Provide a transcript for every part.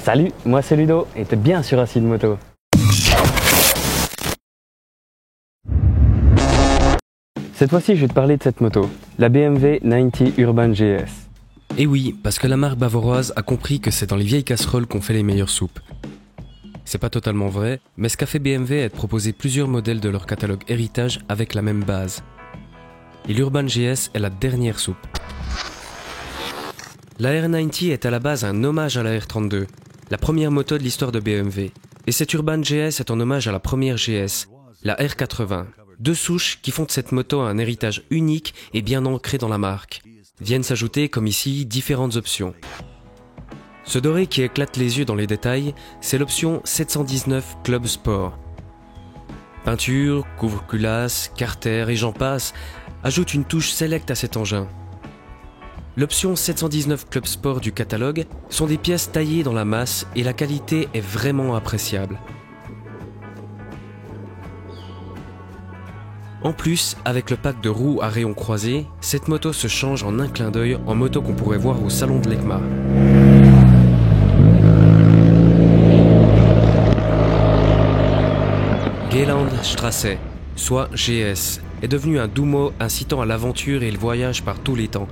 Salut, moi c'est Ludo et t'es bien sur Acide Moto. Cette fois-ci je vais te parler de cette moto, la BMW 90 Urban GS. Et oui, parce que la marque bavaroise a compris que c'est dans les vieilles casseroles qu'on fait les meilleures soupes. C'est pas totalement vrai, mais ce qu'a fait BMW est de proposer plusieurs modèles de leur catalogue héritage avec la même base. Et l'Urban GS est la dernière soupe. La R90 est à la base un hommage à la R32, la première moto de l'histoire de BMW. Et cette Urban GS est en hommage à la première GS, la R80. Deux souches qui font de cette moto un héritage unique et bien ancré dans la marque. Viennent s'ajouter, comme ici, différentes options. Ce doré qui éclate les yeux dans les détails, c'est l'option 719 Club Sport. Peinture, couvre-culasse, carter et j'en passe ajoutent une touche select à cet engin. L'option 719 Club Sport du catalogue sont des pièces taillées dans la masse et la qualité est vraiment appréciable. En plus, avec le pack de roues à rayons croisés, cette moto se change en un clin d'œil en moto qu'on pourrait voir au salon de l'ECMA. Geylandstrasse, soit GS, est devenu un doux mot incitant à l'aventure et le voyage par tous les temps.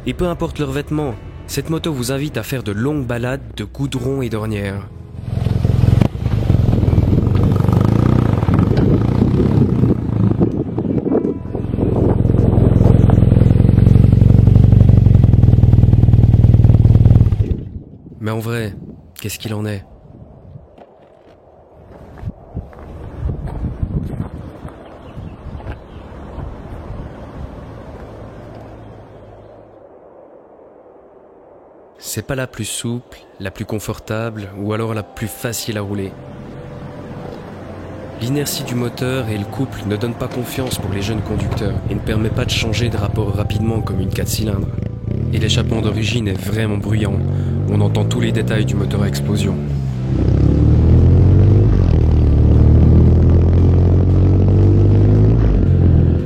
Et peu importe leurs vêtements, cette moto vous invite à faire de longues balades de goudron et d'ornières. Mais en vrai, qu'est-ce qu'il en est ? C'est pas la plus souple, la plus confortable ou alors la plus facile à rouler. L'inertie du moteur et le couple ne donnent pas confiance pour les jeunes conducteurs et ne permet pas de changer de rapport rapidement comme une 4 cylindres. Et l'échappement d'origine est vraiment bruyant, on entend tous les détails du moteur à explosion.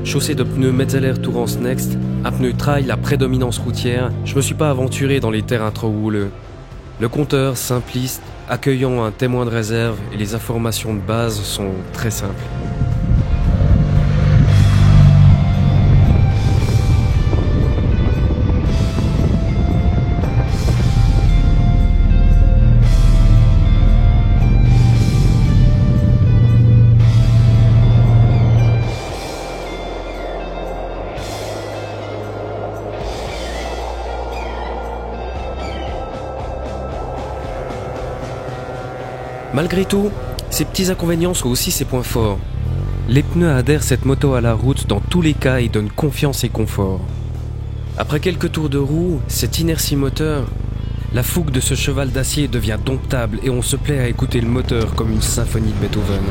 Chaussée de pneus Metzeler Tourance Next, un pneu trail à prédominance routière, je me suis pas aventuré dans les terrains trop houleux. Le compteur, simpliste, accueillant un témoin de réserve et les informations de base sont très simples. Malgré tout, ces petits inconvénients sont aussi ses points forts. Les pneus adhèrent cette moto à la route dans tous les cas et donnent confiance et confort. Après quelques tours de roue, cette inertie moteur, la fougue de ce cheval d'acier devient domptable et on se plaît à écouter le moteur comme une symphonie de Beethoven.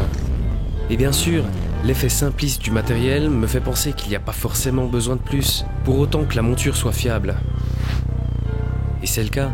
Et bien sûr, l'effet simpliste du matériel me fait penser qu'il n'y a pas forcément besoin de plus, pour autant que la monture soit fiable. Et c'est le cas.